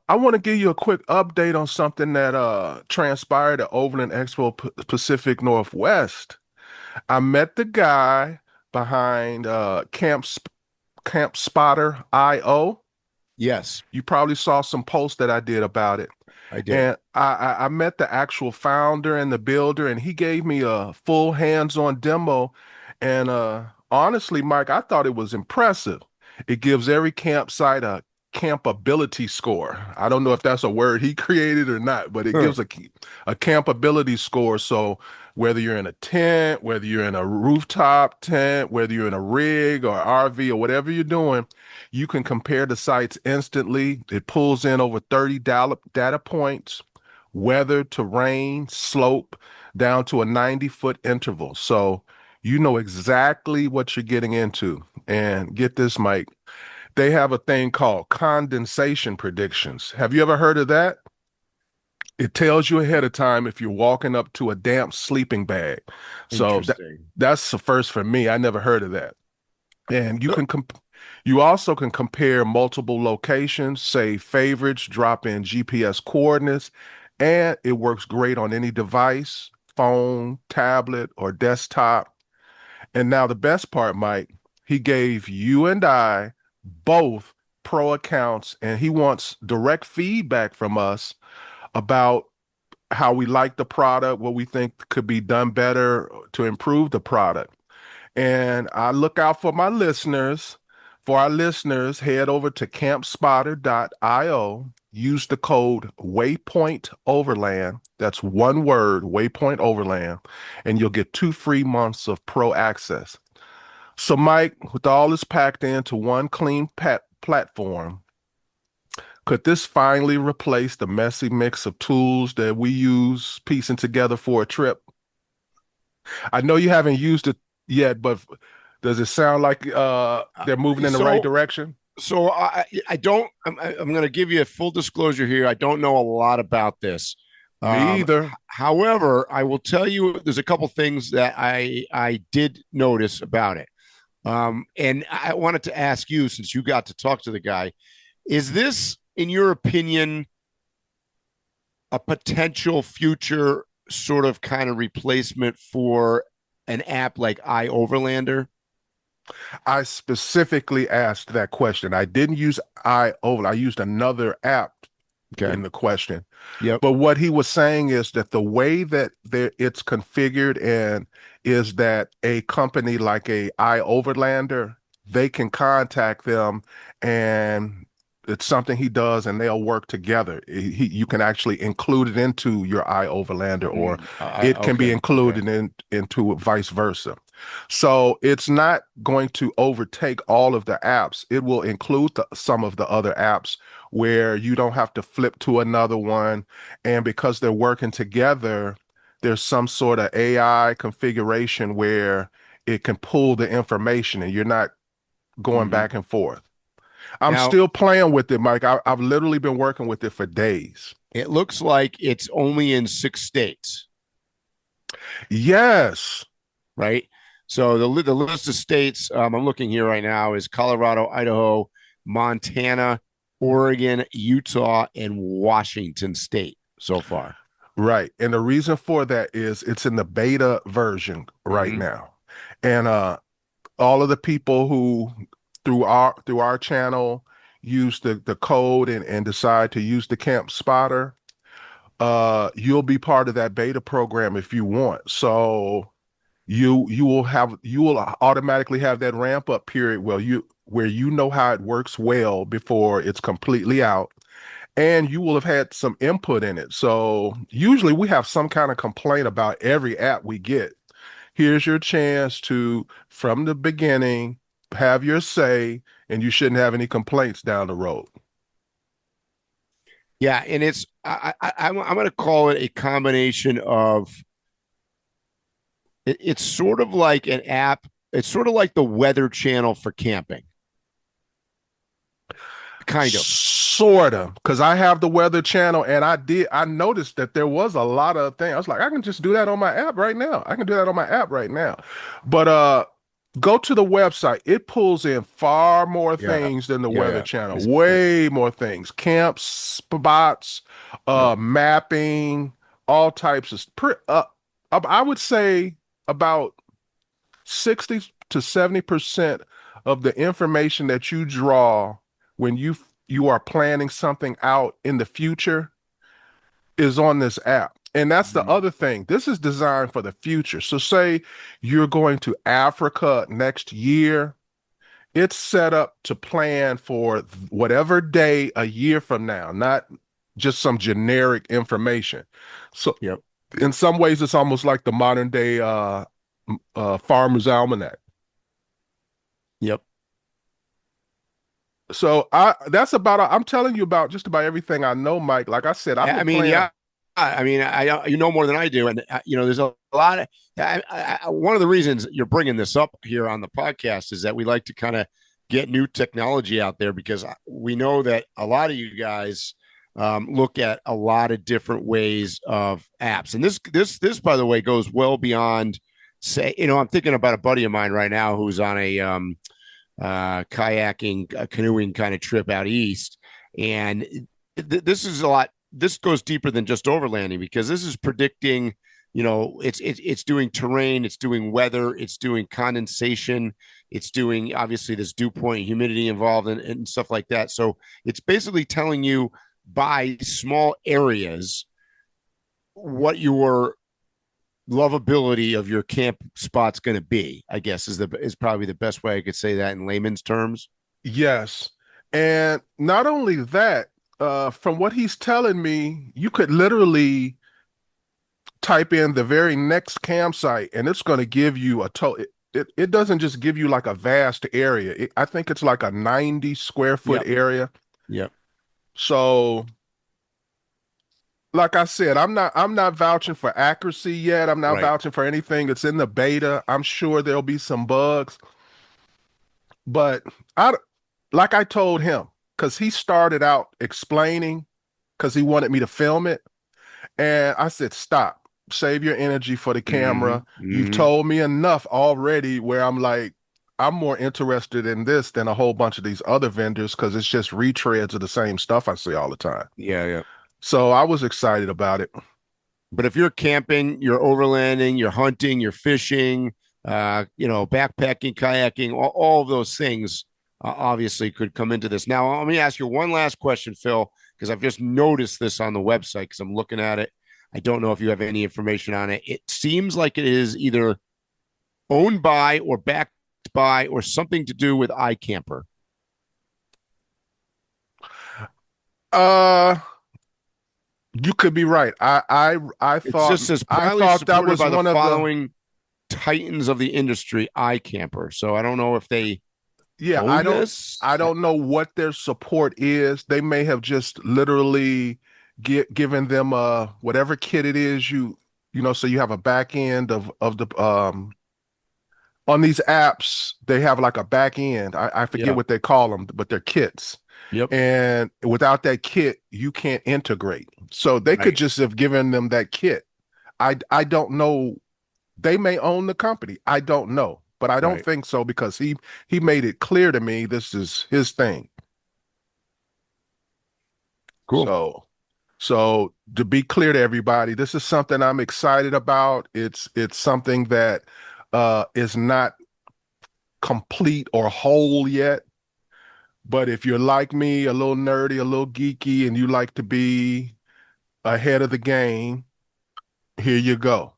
I want to give you a quick update on something that transpired at Overland Expo Pacific Northwest. I met the guy behind Camp Spotter IO. Yes, You probably saw some posts that I did about it. I did. And I met the actual founder and the builder, and he gave me a full hands-on demo. And honestly, Mike, I thought it was impressive. It gives every campsite a campability score. I don't know if that's a word he created or not, but it Huh. gives a campability score. So whether you're in a tent, whether you're in a rooftop tent, whether you're in a rig or RV or whatever you're doing, you can compare the sites instantly. It pulls in over 30 data points, weather, terrain, slope, down to a 90-foot interval. So you know exactly what you're getting into. And get this, Mike, they have a thing called condensation predictions. Have you ever heard of that? It tells you ahead of time if you're walking up to a damp sleeping bag. So Interesting. that's the first for me. I never heard of that. And So, you also can compare multiple locations, say favorites, drop in GPS coordinates, and it works great on any device, phone, tablet, or desktop. And now the best part, Mike, he gave you and I both pro accounts, and he wants direct feedback from us about how we like the product, what we think could be done better to improve the product. And I look out for my listeners. For our listeners, head over to campspotter.io. Use the code Waypoint Overland. That's one word, Waypoint Overland, and you'll get 2 free months of pro access. So, Mike, with all this packed into one clean platform, could this finally replace the messy mix of tools that we use piecing together for a trip? I know you haven't used it yet, but does it sound like uh, they're moving in the right so, direction? I don't. I'm going to give you a full disclosure here. I don't know a lot about this. Me either. However, I will tell you there's a couple things that I did notice about it. And I wanted to ask you, since you got to talk to the guy, is this, in your opinion, a potential future sort of kind of replacement for an app like iOverlander? I specifically asked that question. I didn't use iOverland. I used another app Okay. in the question. Yep. But what he was saying is that the way that it's configured and is that a company like a iOverlander, they can contact them and it's something he does and they'll work together. You can actually include it into your iOverlander or it can be Okay. Okay. included into vice versa. So it's not going to overtake all of the apps. It will include some of the other apps where you don't have to flip to another one. And because they're working together, there's some sort of AI configuration where it can pull the information and you're not going Mhm. back and forth. I'm Now, still playing with it, Mike. I've literally been working with it for days. it looks like it's only in 6 states, Yes. right? So the list of states I'm looking here right now is Colorado, Idaho, Montana, Oregon, Utah, and Washington State so far. Right. And the reason for that is it's in the beta version right Mm-hmm. now. And all of the people who through our channel use the code and decide to use the camp spotter, you'll be part of that beta program if you want. So you will automatically have that ramp up period where you know how it works well before it's completely out and you will have had some input in it. So usually we have some kind of complaint about every app we get. Here's your chance to, from the beginning, have your say, and you shouldn't have any complaints down the road. Yeah, and I'm going to call it a combination of it's sort of like an app. It's sort of like the Weather Channel for camping, kind of. Sorta, because I have the weather channel and I noticed that there was a lot of things. I was like, I can just do that on my app right now. I can do that on my app right now. But Go to the website. It pulls in far more Yeah. things than the Yeah. Weather Yeah. Channel. Yep. Way more things. Camps, spots, Yep. mapping, all types of. I would say about 60 to 70% of the information that you draw when you are planning something out in the future is on this app. And that's the Mhm. other thing. This is designed for the future. So say you're going to Africa next year, it's set up to plan for whatever day a year from now, not just some generic information. So Yep. in some ways, it's almost like the modern day Farmer's Almanac. Yep. So I that's about I'm telling you about just about everything I know, Mike. Like I said, I've I been mean, playing. yeah. I mean, you know more than I do, and there's a lot of. One of the reasons you're bringing this up here on the podcast is that we like to kind of get new technology out there because we know that a lot of you guys look at a lot of different ways of apps, and this by the way goes well beyond. Say, I'm thinking about a buddy of mine right now who's on a kayaking, canoeing kind of trip out east, and this is a lot. This goes deeper than just overlanding because this is predicting. It's doing terrain, it's doing weather, it's doing condensation, it's doing obviously this dew point, humidity involved, and stuff like that. So it's basically telling you by small areas what your lovability of your camp spot's going to be. I guess is probably the best way I could say that in layman's terms. Yes. And not only that, from what he's telling me, you could literally type in the very next campsite and it's going to give you a total. It doesn't just give you like a vast area. I think it's like a 90 square foot Yep. area. Yep. So, like I said, I'm not vouching for accuracy yet. I'm not Right. vouching for anything that's in the beta. I'm sure there'll be some bugs, but I like I told him, because he started out explaining because he wanted me to film it. And I said, stop, save your energy for the Mm-hmm. camera. You've Mm-hmm. told me enough already where I'm like, I'm more interested in this than a whole bunch of these other vendors because it's just retreads of the same stuff I see all the time. Yeah. Yeah. So I was excited about it. But if you're camping, you're overlanding, you're hunting, you're fishing, backpacking, kayaking, all of those things obviously could come into this. Now, let me ask you one last question, Phil, because I've just noticed this on the website because I'm looking at it. I don't know if you have any information on it. It seems like it is either owned by or backed by or something to do with iCamper. Uh, you could be right. I It thought just says I proudly thought that supported was by the one of the following titans of the industry, iCamper. So I don't know if they yeah, own this. I don't know what their support is. They may have just literally given them whatever kit it is so you have a back end of the on these apps, they have like a back end. I forget Yeah. what they call them, but they're kits. Yep. And without that kit, you can't integrate. So they could Right. just have given them that kit. I don't know. They may own the company. I don't know, but I don't Right. think so because he made it clear to me this is his thing. Cool. So so to be clear to everybody, this is something I'm excited about. It's something that is not complete or whole yet. But if you're like me, a little nerdy, a little geeky, and you like to be ahead of the game, here you go.